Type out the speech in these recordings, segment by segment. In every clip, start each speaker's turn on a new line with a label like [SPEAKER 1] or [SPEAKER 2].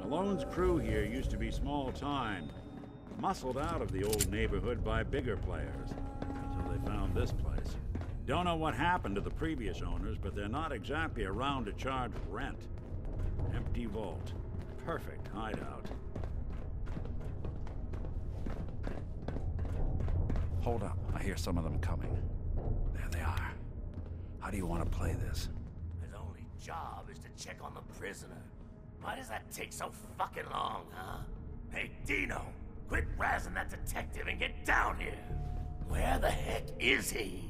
[SPEAKER 1] Malone's crew here used to be small-time, muscled out of the old neighborhood by bigger players, until they found this place. Don't know what happened to the previous owners, but they're not exactly around to charge rent. Empty vault. Perfect hideout.
[SPEAKER 2] Hold up. I hear some of them coming. There they are. How do you want to play this?
[SPEAKER 3] His only job is to check on the prisoner. Why does that take so fucking long, huh? Hey, Dino, quit razzing that detective and get down here. Where the heck is he?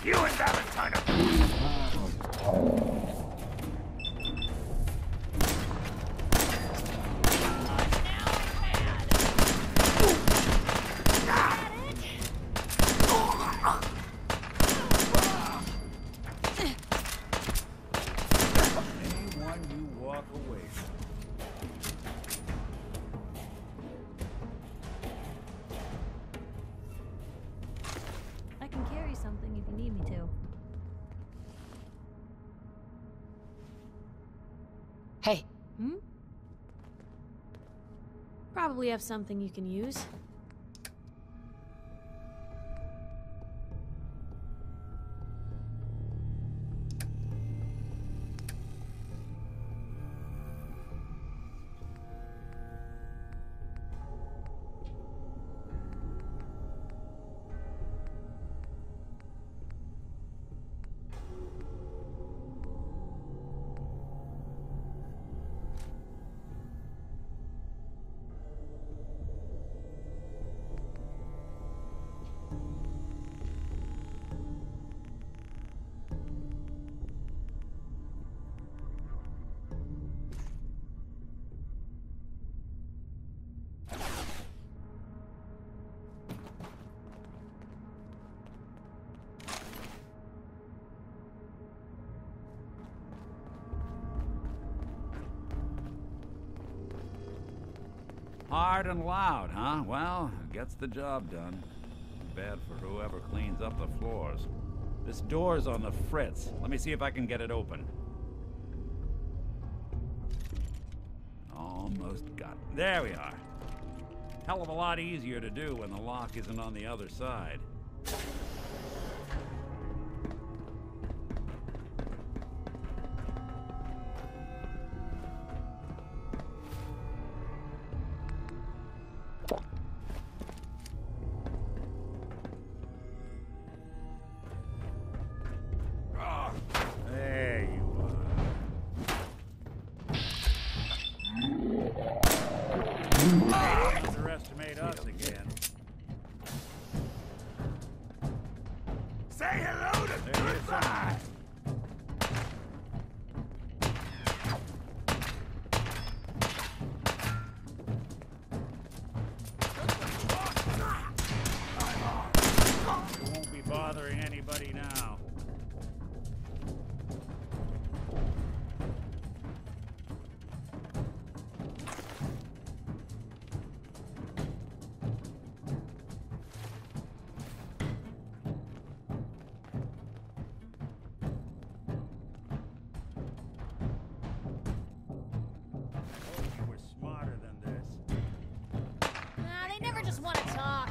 [SPEAKER 3] You and Valentine are...
[SPEAKER 1] Anyone you walk away from.
[SPEAKER 4] I can carry something if you need me to.
[SPEAKER 5] Hey,
[SPEAKER 4] Hmm? Probably have something you can use.
[SPEAKER 1] Hard and loud, huh? Well, it gets the job done. Bad for whoever cleans up the floors. This door's on the fritz. Let me see if I can get it open. Almost got it. There we are. Hell of a lot easier to do when the lock isn't on the other side. There you are. Underestimate us again.
[SPEAKER 3] Say hello to
[SPEAKER 1] There is
[SPEAKER 3] goodbye!
[SPEAKER 1] Won't be bothering anybody now. You were smarter than this.
[SPEAKER 4] Nah, they never just want to talk.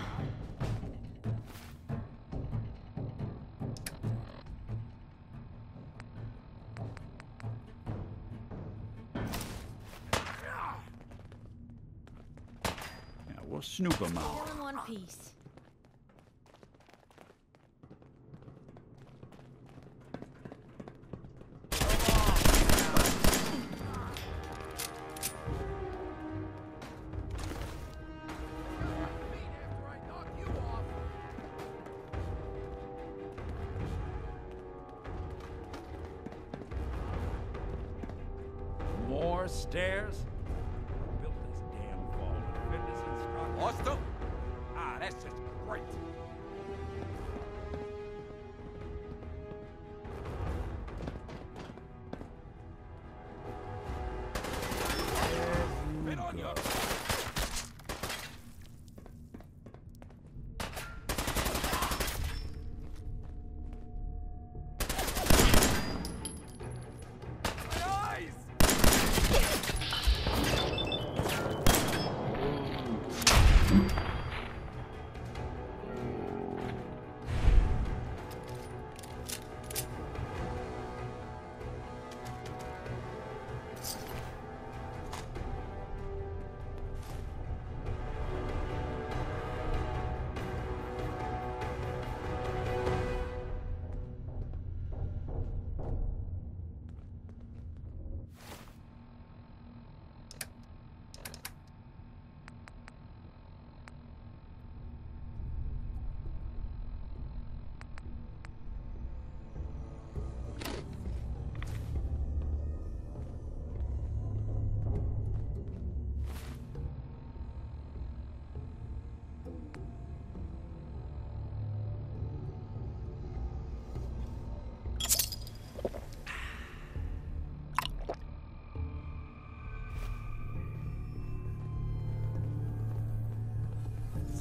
[SPEAKER 1] Yeah, we'll snoop them out.
[SPEAKER 4] All in one piece.
[SPEAKER 1] More stairs?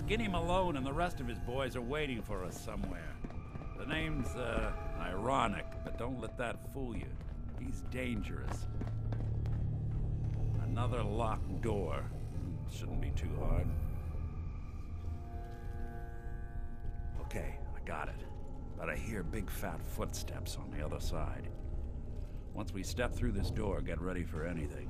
[SPEAKER 2] Skinny Malone and the rest of his boys are waiting for us somewhere. The name's, ironic, but don't let that fool you. He's dangerous. Another locked door. Shouldn't be too hard. Okay, I got it. But I hear big fat footsteps on the other side. Once we step through this door, get ready for anything.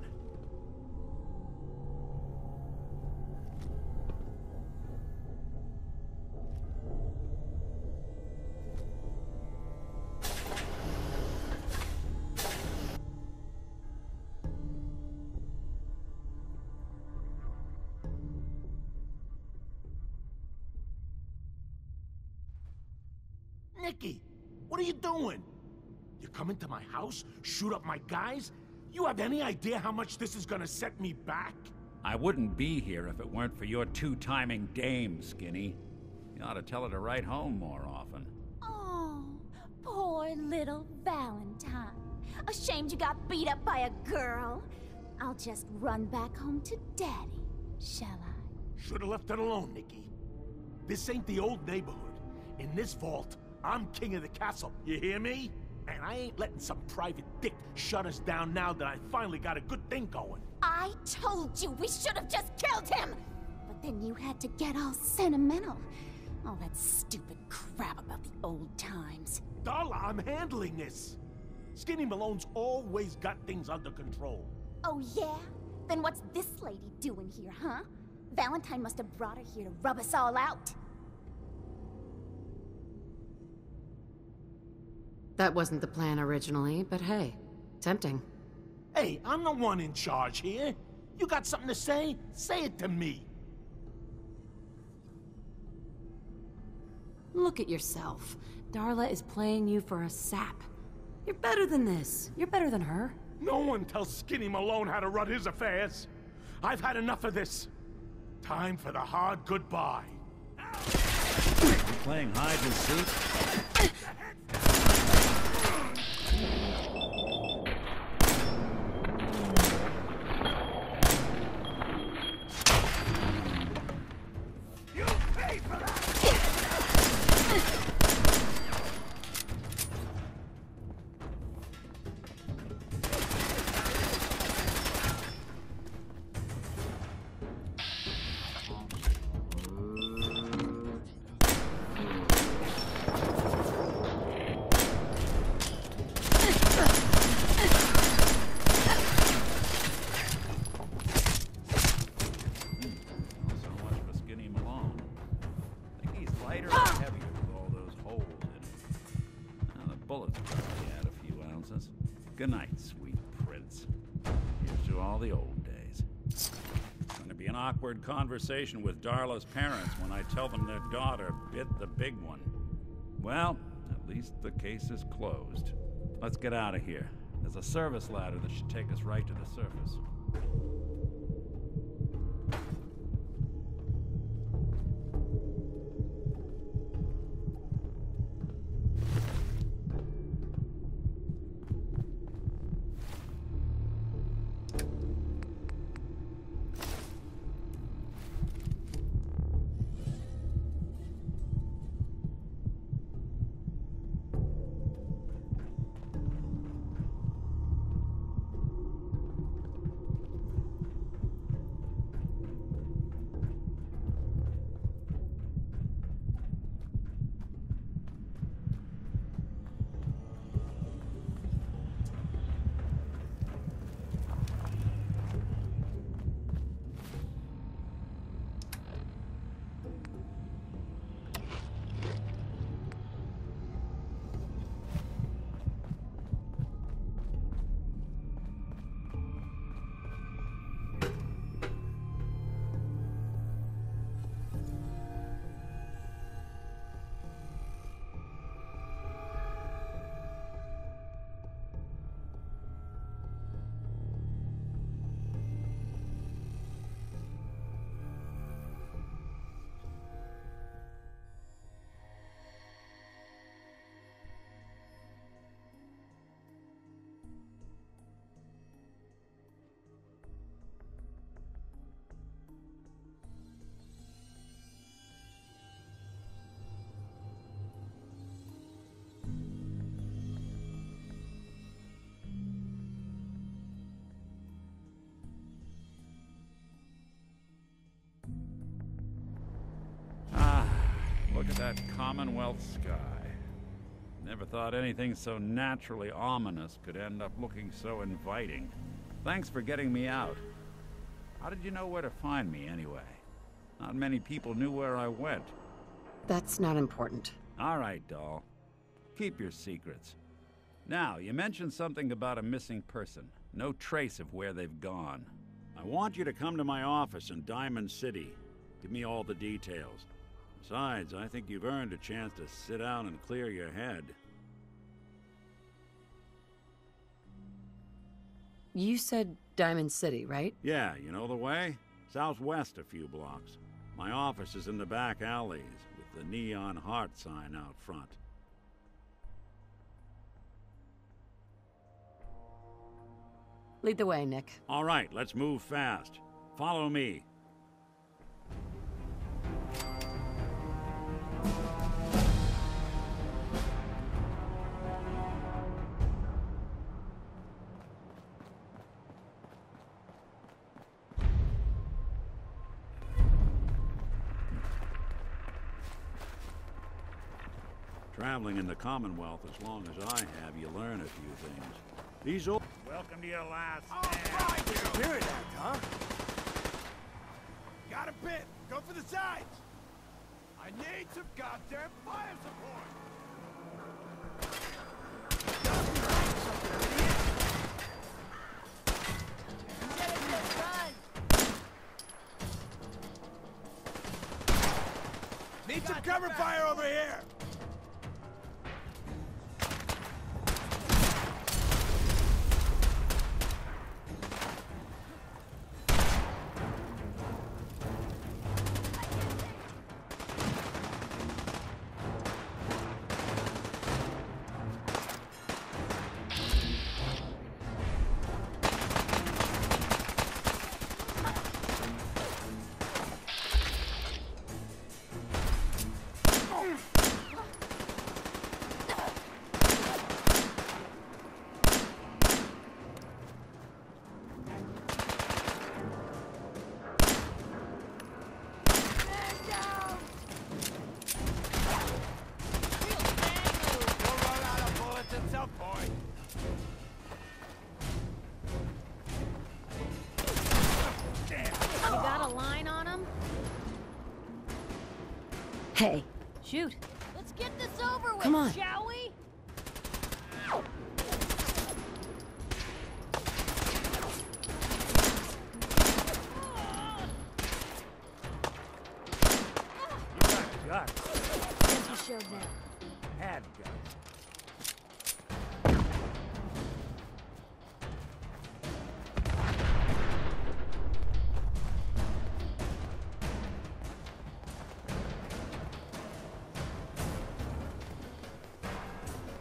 [SPEAKER 5] Nicky, what are you doing? You come into my house, shoot up my guys? You have any idea how much this is gonna set me back?
[SPEAKER 2] I wouldn't be here if it weren't for your two-timing dame, Skinny. You ought to tell her to write home more often.
[SPEAKER 6] Oh, poor little Valentine. Ashamed you got beat up by a girl? I'll just run back home to Daddy, shall I?
[SPEAKER 5] Should've left it alone, Nicky. This ain't the old neighborhood. In this vault, I'm king of the castle, you hear me? And I ain't letting some private dick shut us down now that I finally got a good thing going.
[SPEAKER 6] I told you we should have just killed him! But then you had to get all sentimental. All that stupid crap about the old times.
[SPEAKER 5] Darla, I'm handling this. Skinny Malone's always got things under control.
[SPEAKER 6] Oh yeah? Then what's this lady doing here, huh? Valentine must have brought her here to rub us all out.
[SPEAKER 7] That wasn't the plan originally, but hey, tempting.
[SPEAKER 5] Hey, I'm the one in charge here. You got something to say? Say it to me.
[SPEAKER 7] Look at yourself. Darla is playing you for a sap. You're better than this. You're better than her.
[SPEAKER 5] No one tells Skinny Malone how to run his affairs. I've had enough of this. Time for the hard goodbye.
[SPEAKER 1] You playing hide and seek? Good night, sweet prince. Here's to all the old days. It's going to be an awkward conversation with Darla's parents when I tell them their daughter bit the big one. Well, at least the case is closed. Let's get out of here. There's a service ladder that should take us right to the surface.
[SPEAKER 2] that Commonwealth sky. Never thought anything so naturally ominous could end up looking so inviting. Thanks for getting me out. How did you know where to find me, anyway? Not many people knew where I went.
[SPEAKER 7] That's not important.
[SPEAKER 2] All right, doll. Keep your secrets. Now, you mentioned something about a missing person. No trace of where they've gone.
[SPEAKER 1] I want you to come to my office in Diamond City. Give me all the details. Besides, I think you've earned a chance to sit down and clear your head.
[SPEAKER 7] You said Diamond City, right?
[SPEAKER 1] Yeah, you know the way? Southwest a few blocks. My office is in the back alleys, with the neon heart sign out front.
[SPEAKER 7] Lead the way, Nick.
[SPEAKER 1] All right, let's move fast. Follow me. Traveling in the Commonwealth as long as I have, you learn a few things. These old... Welcome to your last stand.
[SPEAKER 5] Spirit act, huh? Got a bit. Go for the sides. I need some goddamn fire support. Need some cover fire over here.
[SPEAKER 7] Hey.
[SPEAKER 4] Shoot.
[SPEAKER 6] Let's get this over with,
[SPEAKER 7] Come on.
[SPEAKER 6] shall we?
[SPEAKER 1] You got guts.
[SPEAKER 4] Guess you showed that.
[SPEAKER 1] Had guts.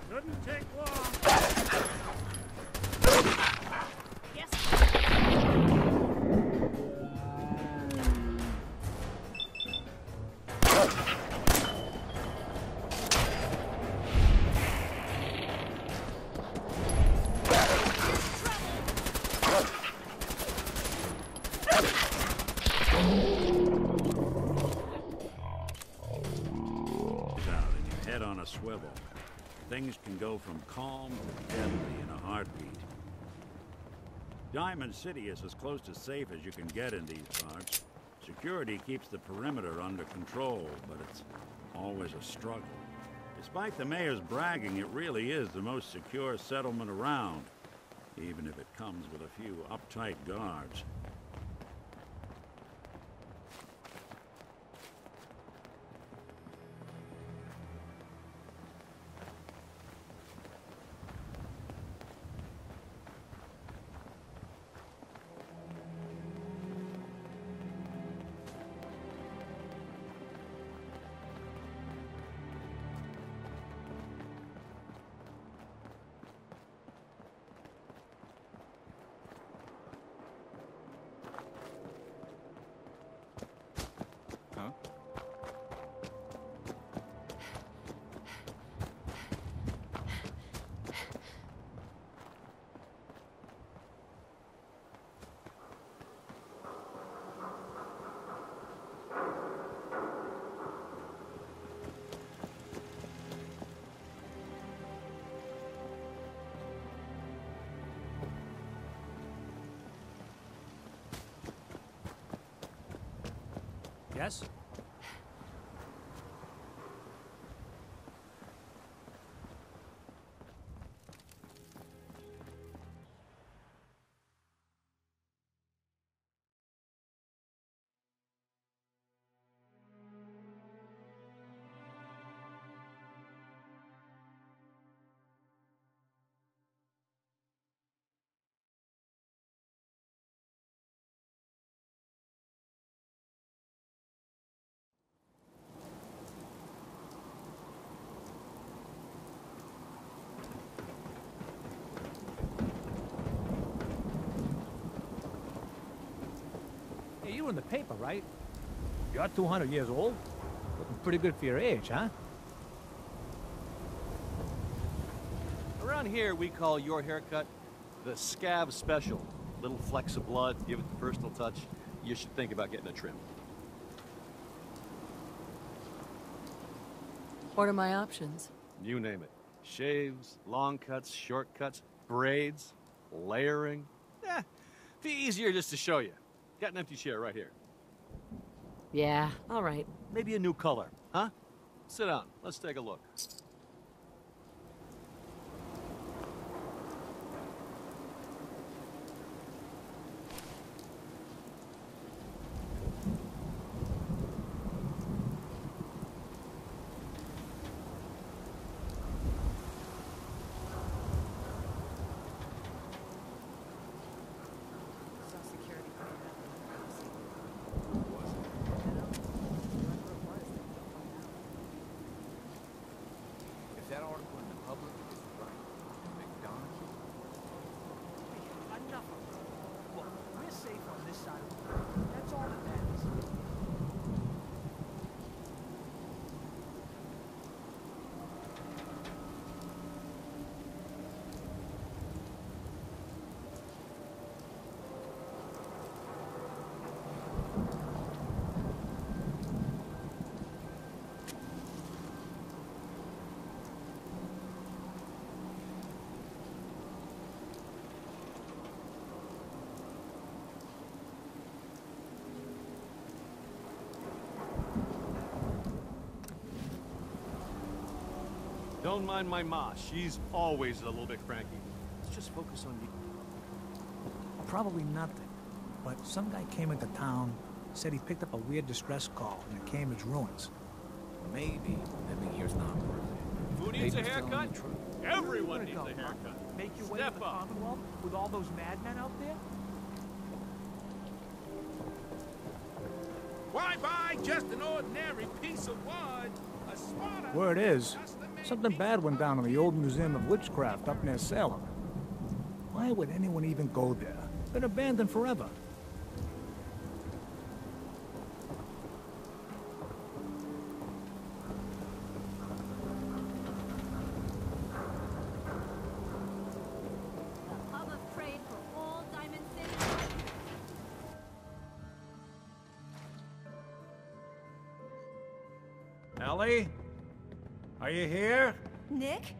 [SPEAKER 1] Shouldn't take long. Out and your head on a swivel. Things can go from calm to deadly in a heartbeat. Diamond City is as close to safe as you can get in these parts. Security keeps the perimeter under control, but it's always a struggle. Despite the mayor's bragging, it really is the most secure settlement around, even if it comes with a few uptight guards.
[SPEAKER 8] Yes? Hey, you were in the paper, right? You're 200 years old? Looking pretty good for your age, huh?
[SPEAKER 9] Around here, we call your haircut the scab special. Little flecks of blood, give it the personal touch. You should think about getting a trim.
[SPEAKER 7] What are my options?
[SPEAKER 9] You name it. Shaves, long cuts, short cuts, braids, layering. Be easier just to show you. Got an empty chair right here.
[SPEAKER 7] Yeah, all right.
[SPEAKER 9] Maybe a new color, huh? Sit down. Let's take a look.
[SPEAKER 8] If that article in the public is right, McDonald's... Enough of it. Look, we're safe on this side of the road. That's all that matters.
[SPEAKER 9] Don't mind my ma. She's always a little bit cranky. Let's just focus on you.
[SPEAKER 8] Probably nothing. But some guy came into town, said he picked up a weird distress call in the Cambridge ruins. Maybe living here's not worth it.
[SPEAKER 9] Who needs a
[SPEAKER 8] Maybe telling
[SPEAKER 9] haircut?
[SPEAKER 8] the truth.
[SPEAKER 9] Everyone needs a haircut.
[SPEAKER 8] Make your way
[SPEAKER 9] Step
[SPEAKER 8] to the
[SPEAKER 9] up.
[SPEAKER 8] Commonwealth with all those madmen out there?
[SPEAKER 5] Why buy just an ordinary piece of wood? A smarter...
[SPEAKER 8] Word is, something bad went down in the old Museum of Witchcraft up near Salem. Why would anyone even go there? Been abandoned forever.
[SPEAKER 6] The hub of trade for all Diamond City.
[SPEAKER 2] Ellie? Are you here?
[SPEAKER 10] Nick?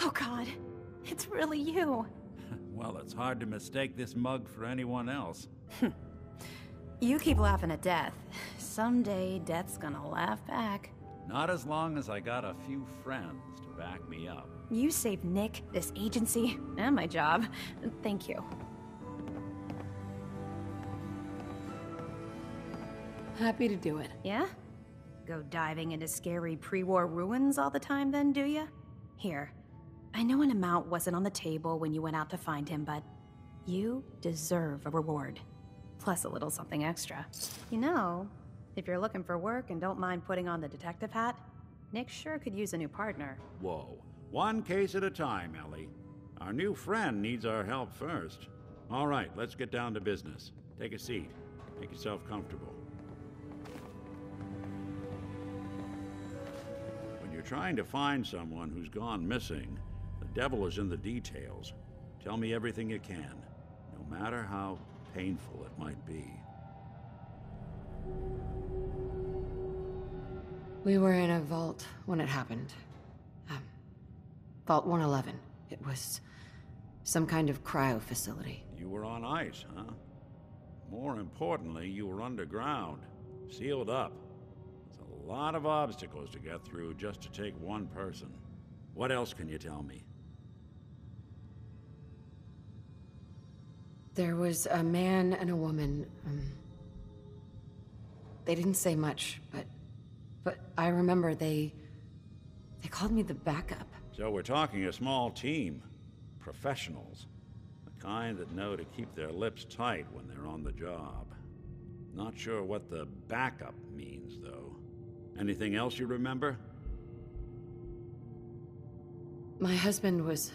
[SPEAKER 10] Oh God, it's really you.
[SPEAKER 2] Well, it's hard to mistake this mug for anyone else.
[SPEAKER 10] You keep laughing at death. Someday, death's gonna laugh back.
[SPEAKER 2] Not as long as I got a few friends to back me up.
[SPEAKER 10] You saved Nick, this agency, and my job. Thank you.
[SPEAKER 7] Happy to do it.
[SPEAKER 10] Yeah? Go diving into scary pre-war ruins all the time then, do ya? Here, I know an amount wasn't on the table when you went out to find him, but you deserve a reward. Plus a little something extra. You know, if you're looking for work and don't mind putting on the detective hat, Nick sure could use a new partner.
[SPEAKER 1] Whoa. One case at a time, Ellie. Our new friend needs our help first. All right, let's get down to business. Take a seat. Make yourself comfortable. When you're trying to find someone who's gone missing, the devil is in the details. Tell me everything you can, no matter how painful it might be.
[SPEAKER 7] We were in a vault when it happened. Vault 111. It was some kind of cryo facility.
[SPEAKER 1] You were on ice, huh? More importantly, you were underground, sealed up. There's a lot of obstacles to get through just to take one person. What else can you tell me?
[SPEAKER 7] There was a man and a woman. They didn't say much, but I remember they called me the backup.
[SPEAKER 1] So we're talking a small team. Professionals. The kind that know to keep their lips tight when they're on the job. Not sure what the backup means, though. Anything else you remember?
[SPEAKER 7] My husband was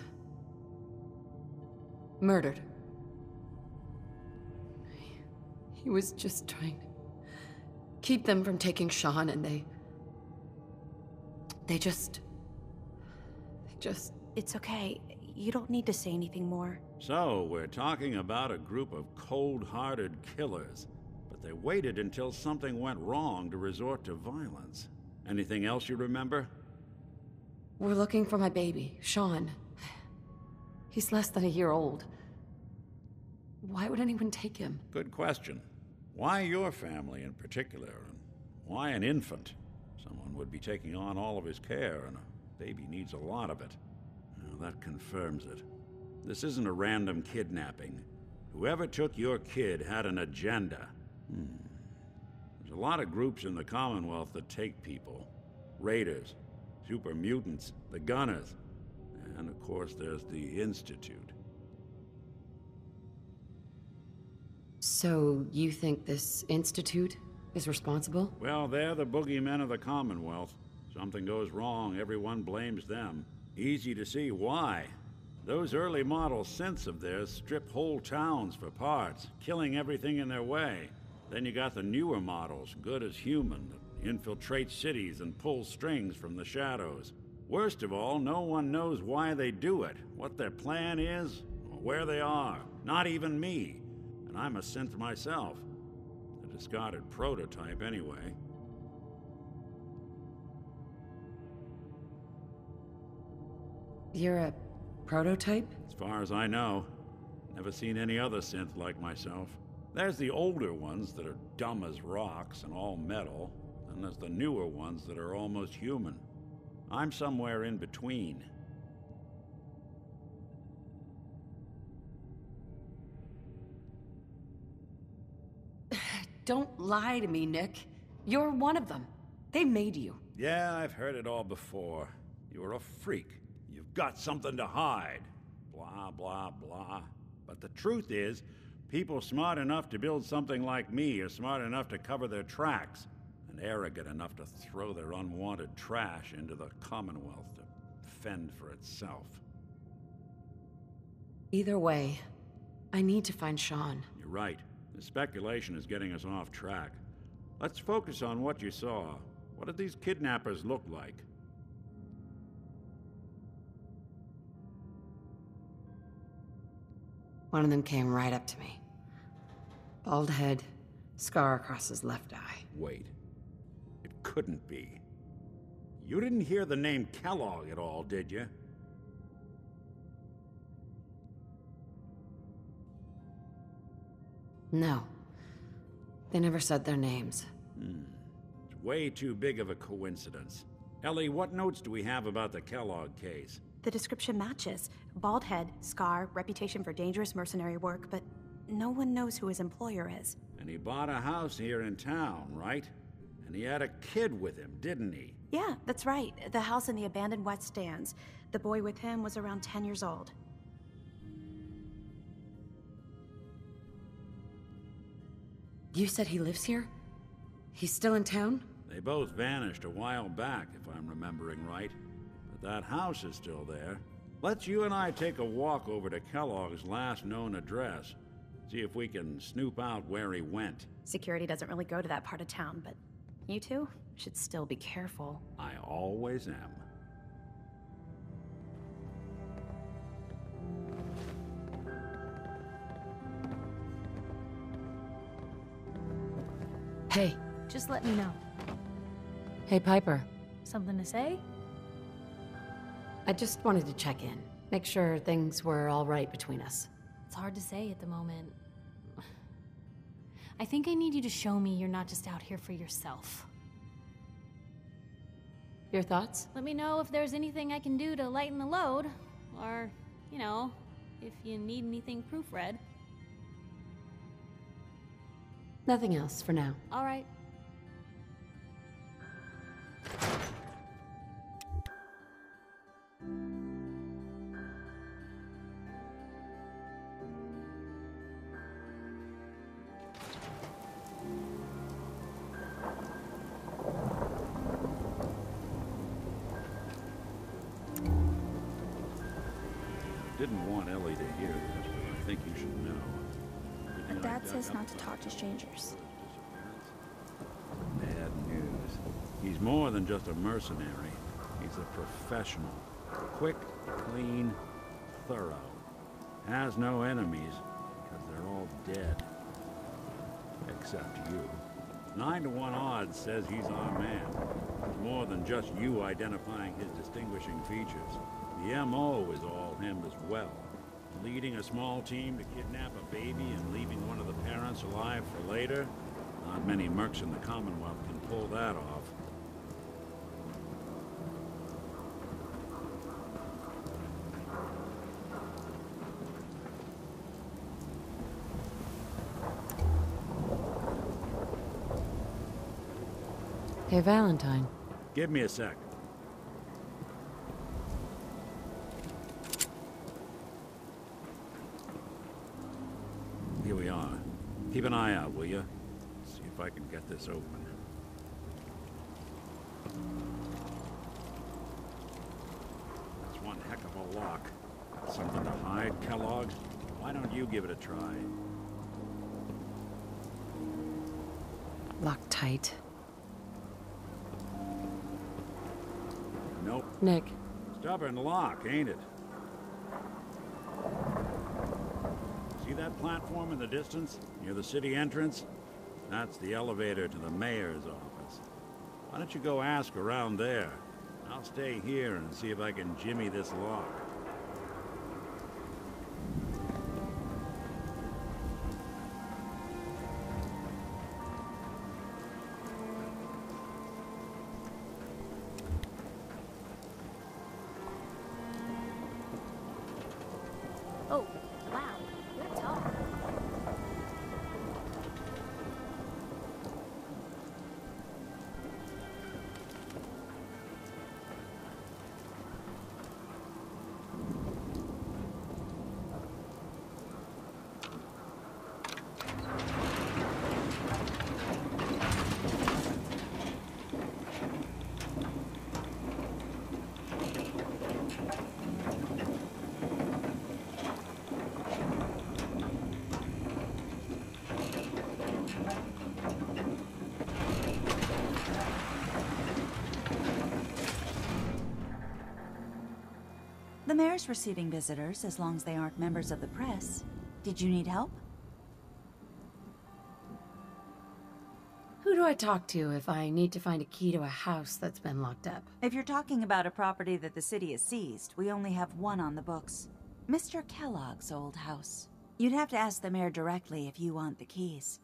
[SPEAKER 7] murdered. He was just trying to keep them from taking Sean, and they just...
[SPEAKER 10] It's okay. You don't need to say anything more.
[SPEAKER 1] So, we're talking about a group of cold-hearted killers, but they waited until something went wrong to resort to violence. Anything else you remember?
[SPEAKER 7] We're looking for my baby, Sean. He's less than a year old. Why would anyone take him?
[SPEAKER 1] Good question. Why your family in particular, and why an infant? Someone would be taking on all of his care, and a baby needs a lot of it. Well, that confirms it. This isn't a random kidnapping. Whoever took your kid had an agenda. There's a lot of groups in the Commonwealth that take people. Raiders, super mutants, the Gunners, and of course there's the Institute.
[SPEAKER 7] So, you think this Institute is responsible?
[SPEAKER 1] Well, they're the boogeymen of the Commonwealth. Something goes wrong, everyone blames them. Easy to see why. Those early model synths of theirs strip whole towns for parts, killing everything in their way. Then you got the newer models, good as human, that infiltrate cities and pull strings from the shadows. Worst of all, no one knows why they do it, what their plan is, or where they are. Not even me. And I'm a synth myself. A discarded prototype, anyway.
[SPEAKER 7] You're a prototype?
[SPEAKER 1] As far as I know. Never seen any other synth like myself. There's the older ones that are dumb as rocks and all metal, and there's the newer ones that are almost human. I'm somewhere in between.
[SPEAKER 7] Don't lie to me, Nick. You're one of them. They made you.
[SPEAKER 1] Yeah, I've heard it all before. You're a freak. You've got something to hide. Blah, blah, blah. But the truth is, people smart enough to build something like me are smart enough to cover their tracks, and arrogant enough to throw their unwanted trash into the Commonwealth to fend for itself.
[SPEAKER 7] Either way, I need to find Sean.
[SPEAKER 1] You're right. The speculation is getting us off track. Let's focus on what you saw. What did these kidnappers look like?
[SPEAKER 7] One of them came right up to me. Bald head, scar across his left eye.
[SPEAKER 1] Wait. It couldn't be. You didn't hear the name Kellogg at all, did you?
[SPEAKER 7] No. They never said their names.
[SPEAKER 1] It's way too big of a coincidence. Ellie, what notes do we have about the Kellogg case?
[SPEAKER 10] The description matches. Bald head, scar, reputation for dangerous mercenary work, but no one knows who his employer is.
[SPEAKER 1] And he bought a house here in town, right? And he had a kid with him, didn't he?
[SPEAKER 10] Yeah, that's right. The house in the abandoned West Stands. The boy with him was around 10 years old.
[SPEAKER 7] You said he lives here? He's still in town?
[SPEAKER 1] They both vanished a while back, if I'm remembering right. But that house is still there. Let's you and I take a walk over to Kellogg's last known address. See if we can snoop out where he went.
[SPEAKER 10] Security doesn't really go to that part of town, but you two should still be careful.
[SPEAKER 1] I always am.
[SPEAKER 7] Hey.
[SPEAKER 4] Just let me know.
[SPEAKER 7] Hey, Piper.
[SPEAKER 4] Something to say?
[SPEAKER 7] I just wanted to check in. Make sure things were all right between us.
[SPEAKER 4] It's hard to say at the moment. I think I need you to show me you're not just out here for yourself.
[SPEAKER 7] Your thoughts?
[SPEAKER 4] Let me know if there's anything I can do to lighten the load. Or, you know, if you need anything proofread.
[SPEAKER 7] Nothing else for now.
[SPEAKER 4] All right.
[SPEAKER 1] Didn't want Ellie to hear this, but I think you should know.
[SPEAKER 11] My dad says not to talk to strangers.
[SPEAKER 1] Bad news. He's more than just a mercenary. He's a professional. Quick, clean, thorough. Has no enemies, because they're all dead. Except you. 9 to 1 odds says he's our man. It's more than just you identifying his distinguishing features. The M.O. is all him as well. Leading a small team to kidnap a baby and leaving one of the parents alive for later? Not many mercs in the Commonwealth can pull that off.
[SPEAKER 7] Hey, Valentine.
[SPEAKER 1] Give me a sec. Here we are. Keep an eye out, will you? See if I can get this open. That's one heck of a lock. Something to hide, Kellogg's? Why don't you give it a try?
[SPEAKER 7] Locked tight.
[SPEAKER 1] Nope.
[SPEAKER 7] Nick.
[SPEAKER 1] Stubborn lock, ain't it? See that platform in the distance, near the city entrance? That's the elevator to the mayor's office. Why don't you go ask around there? I'll stay here and see if I can jimmy this lock.
[SPEAKER 4] Oh, wow. You're tall.
[SPEAKER 12] The mayor's receiving visitors as long as they aren't members of the press. Did you need help?
[SPEAKER 7] Who do I talk to if I need to find a key to a house that's been locked up?
[SPEAKER 12] If you're talking about a property that the city has seized, we only have one on the books. Mr. Kellogg's old house. You'd have to ask the mayor directly if you want the keys.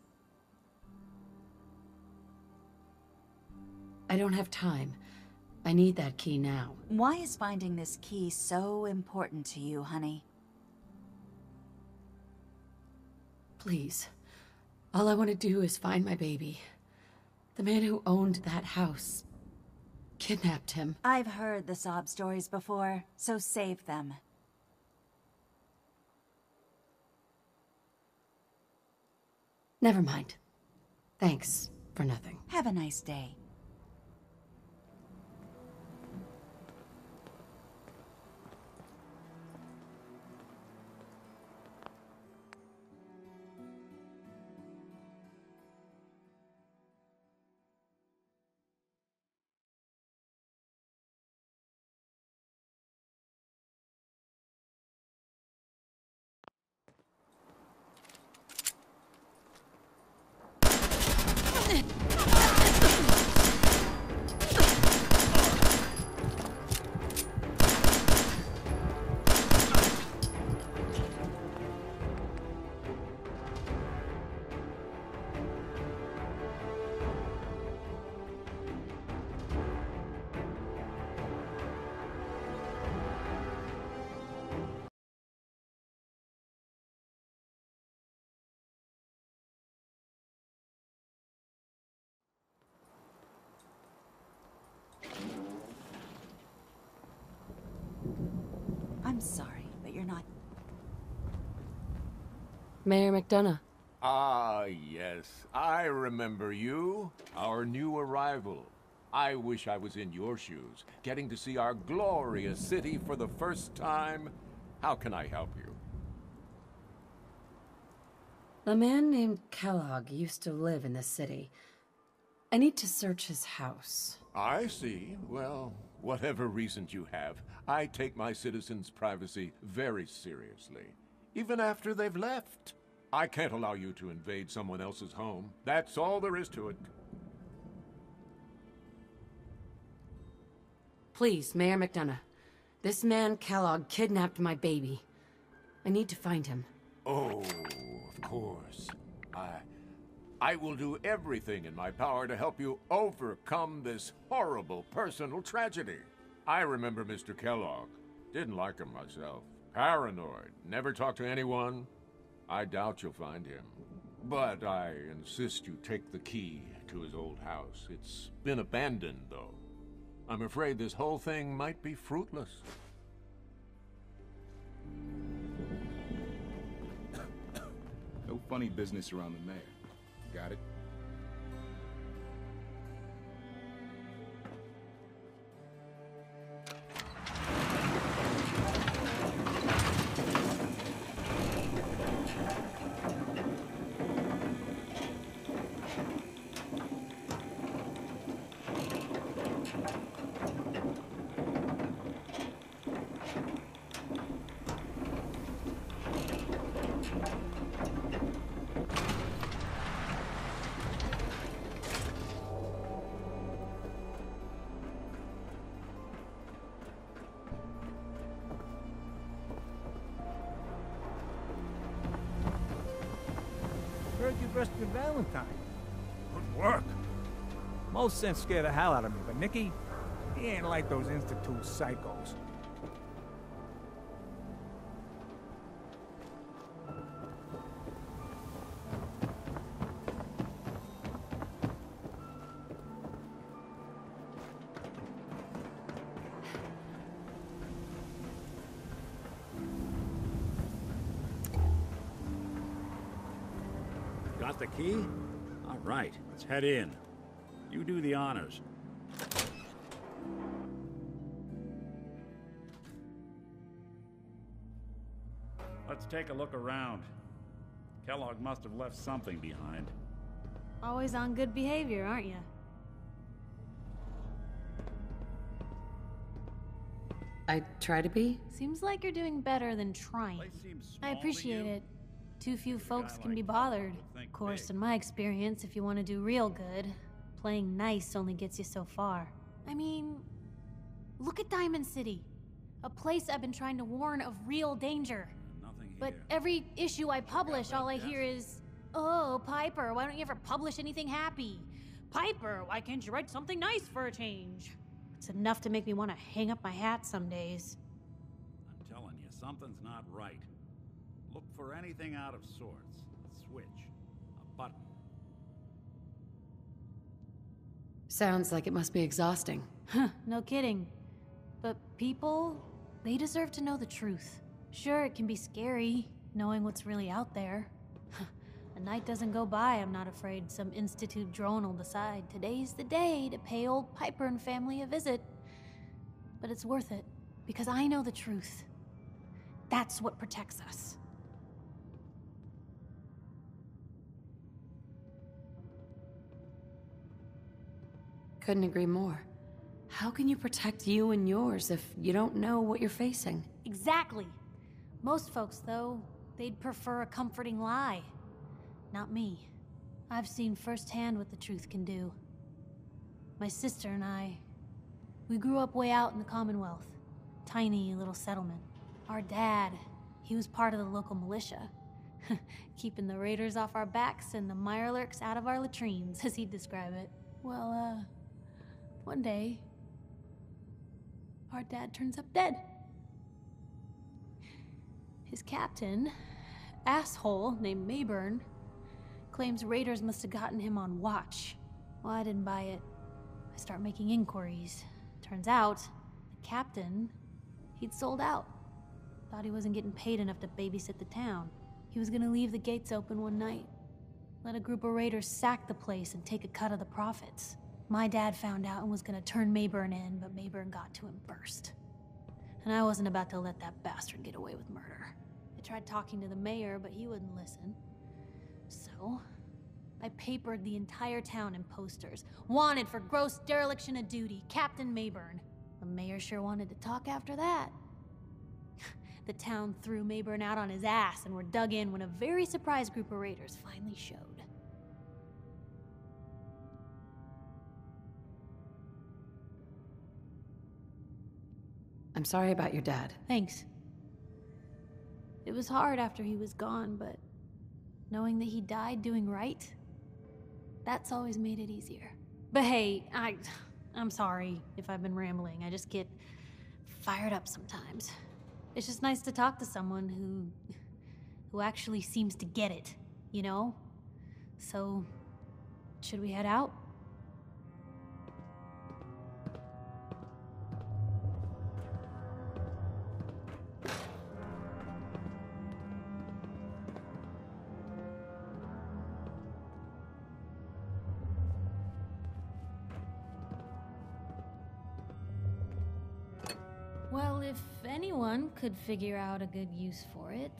[SPEAKER 7] I don't have time. I need that key now.
[SPEAKER 12] Why is finding this key so important to you, honey?
[SPEAKER 7] Please. All I want to do is find my baby. The man who owned that house kidnapped him.
[SPEAKER 12] I've heard the sob stories before, so save them.
[SPEAKER 7] Never mind. Thanks for nothing.
[SPEAKER 12] Have a nice day. I'm sorry, but you're not.
[SPEAKER 7] Mayor McDonough.
[SPEAKER 13] Ah, yes. I remember you. Our new arrival. I wish I was in your shoes, getting to see our glorious city for the first time. How can I help you?
[SPEAKER 7] A man named Kellogg used to live in this city. I need to search his house.
[SPEAKER 13] I see. Well, whatever reasons you have, I take my citizens' privacy very seriously. Even after they've left. I can't allow you to invade someone else's home. That's all there is to it.
[SPEAKER 7] Please, Mayor McDonough. This man, Kellogg, kidnapped my baby. I need to find him.
[SPEAKER 13] Oh, of course. I will do everything in my power to help you overcome this horrible personal tragedy. I remember Mr. Kellogg. Didn't like him myself. Paranoid. Never talked to anyone. I doubt you'll find him. But I insist you take the key to his old house. It's been abandoned, though. I'm afraid this whole thing might be fruitless.
[SPEAKER 14] No funny business around the mayor. Got it?
[SPEAKER 8] Heard you rescued Valentine.
[SPEAKER 5] Good work.
[SPEAKER 8] Most sense scared the hell out of me, but Nicky, he ain't like those Institute psychos.
[SPEAKER 1] Got the key? All right, let's head in. You do the honors.
[SPEAKER 2] Let's take a look around. Kellogg must have left something behind.
[SPEAKER 4] Always on good behavior, aren't you?
[SPEAKER 7] I try to be.
[SPEAKER 4] Seems like you're doing better than trying. I appreciate it. Too few folks can be bothered. Of course, in my experience, if you want to do real good, playing nice only gets you so far. I mean, look at Diamond City. A place I've been trying to warn of real danger. But every issue I publish, all I hear is, "Oh, Piper, why don't you ever publish anything happy? Piper, why can't you write something nice for a change?" It's enough to make me want to hang up my hat some days.
[SPEAKER 1] I'm telling you, something's not right. Look for anything out of sorts. A switch. A button.
[SPEAKER 7] Sounds like it must be exhausting.
[SPEAKER 4] Huh, no kidding. But people, they deserve to know the truth. Sure, it can be scary, knowing what's really out there. A night doesn't go by, I'm not afraid some Institute drone will decide today's the day to pay old Piper and family a visit. But it's worth it, because I know the truth. That's what protects us.
[SPEAKER 7] Couldn't agree more. How can you protect you and yours if you don't know what you're facing?
[SPEAKER 4] Exactly. Most folks, though, they'd prefer a comforting lie. Not me. I've seen firsthand what the truth can do. My sister and I, we grew up way out in the Commonwealth. Tiny little settlement. Our dad, he was part of the local militia. Keeping the raiders off our backs and the Mirelurks out of our latrines, as he'd describe it. Well, one day, our dad turns up dead. His captain, asshole named Mayburn, claims raiders must have gotten him on watch. Well, I didn't buy it. I start making inquiries. Turns out, the captain, he'd sold out. Thought he wasn't getting paid enough to babysit the town. He was gonna leave the gates open one night. Let a group of raiders sack the place and take a cut of the profits. My dad found out and was gonna turn Mayburn in, but Mayburn got to him first. And I wasn't about to let that bastard get away with murder. I tried talking to the mayor, but he wouldn't listen. So, I papered the entire town in posters. Wanted for gross dereliction of duty, Captain Mayburn. The mayor sure wanted to talk after that. The town threw Mayburn out on his ass and were dug in when a very surprised group of raiders finally showed.
[SPEAKER 7] I'm sorry about your dad.
[SPEAKER 4] Thanks. It was hard after he was gone, but knowing that he died doing right, that's always made it easier. But hey, I'm sorry if I've been rambling. I just get fired up sometimes. It's just nice to talk to someone who actually seems to get it, you know? So, should we head out? Well, if anyone could figure out a good use for it.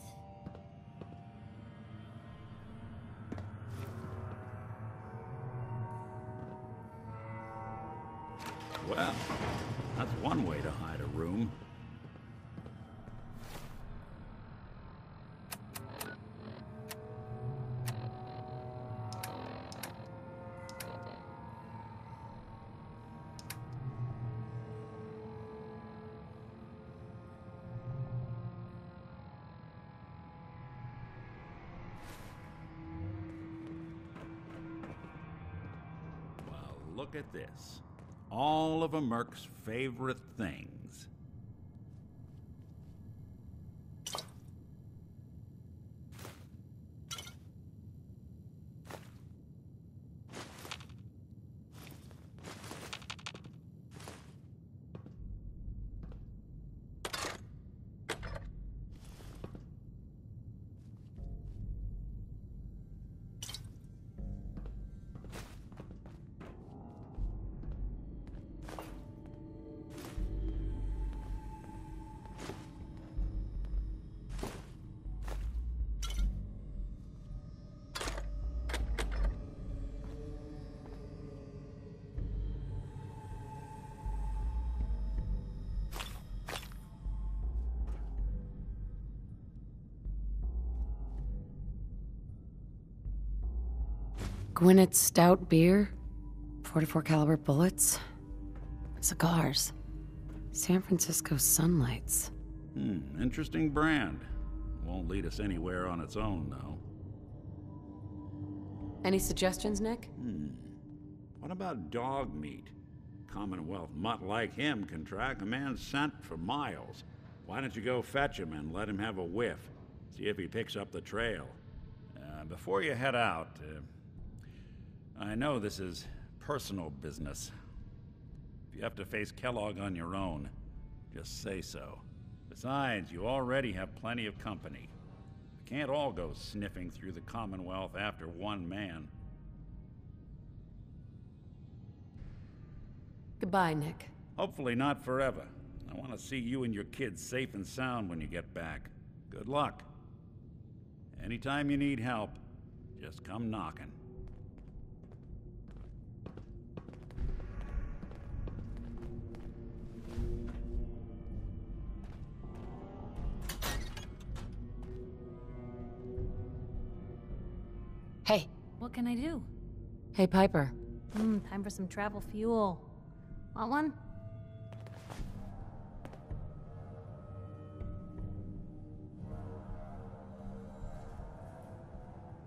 [SPEAKER 1] Well, that's one way to hide a room. Look at this. All of a Merc's favorite things.
[SPEAKER 7] Gwinnett's stout beer, 44 caliber bullets, cigars, San Francisco Sunlights.
[SPEAKER 1] Interesting brand. Won't lead us anywhere on its own, though.
[SPEAKER 7] Any suggestions, Nick?
[SPEAKER 1] What about dog meat? Commonwealth mutt like him can track a man's scent for miles. Why don't you go fetch him and let him have a whiff? See if he picks up the trail. Before you head out, I know this is personal business. If you have to face Kellogg on your own, just say so. Besides, you already have plenty of company. We can't all go sniffing through the Commonwealth after one man.
[SPEAKER 7] Goodbye, Nick.
[SPEAKER 1] Hopefully not forever. I want to see you and your kids safe and sound when you get back. Good luck. Anytime you need help, just come knocking.
[SPEAKER 7] Hey.
[SPEAKER 4] What can I do?
[SPEAKER 7] Hey, Piper.
[SPEAKER 4] Time for some travel fuel. Want one?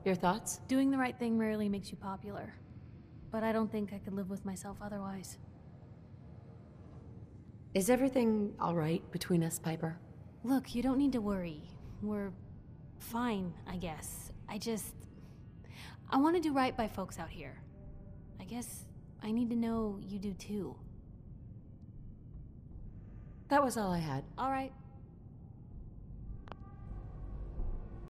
[SPEAKER 7] Your thoughts?
[SPEAKER 4] Doing the right thing rarely makes you popular. But I don't think I could live with myself otherwise.
[SPEAKER 7] Is everything all right between us, Piper?
[SPEAKER 4] Look, you don't need to worry. We're fine, I guess. I want to do right by folks out here. I guess I need to know you do too.
[SPEAKER 7] That was all I had.
[SPEAKER 4] All right.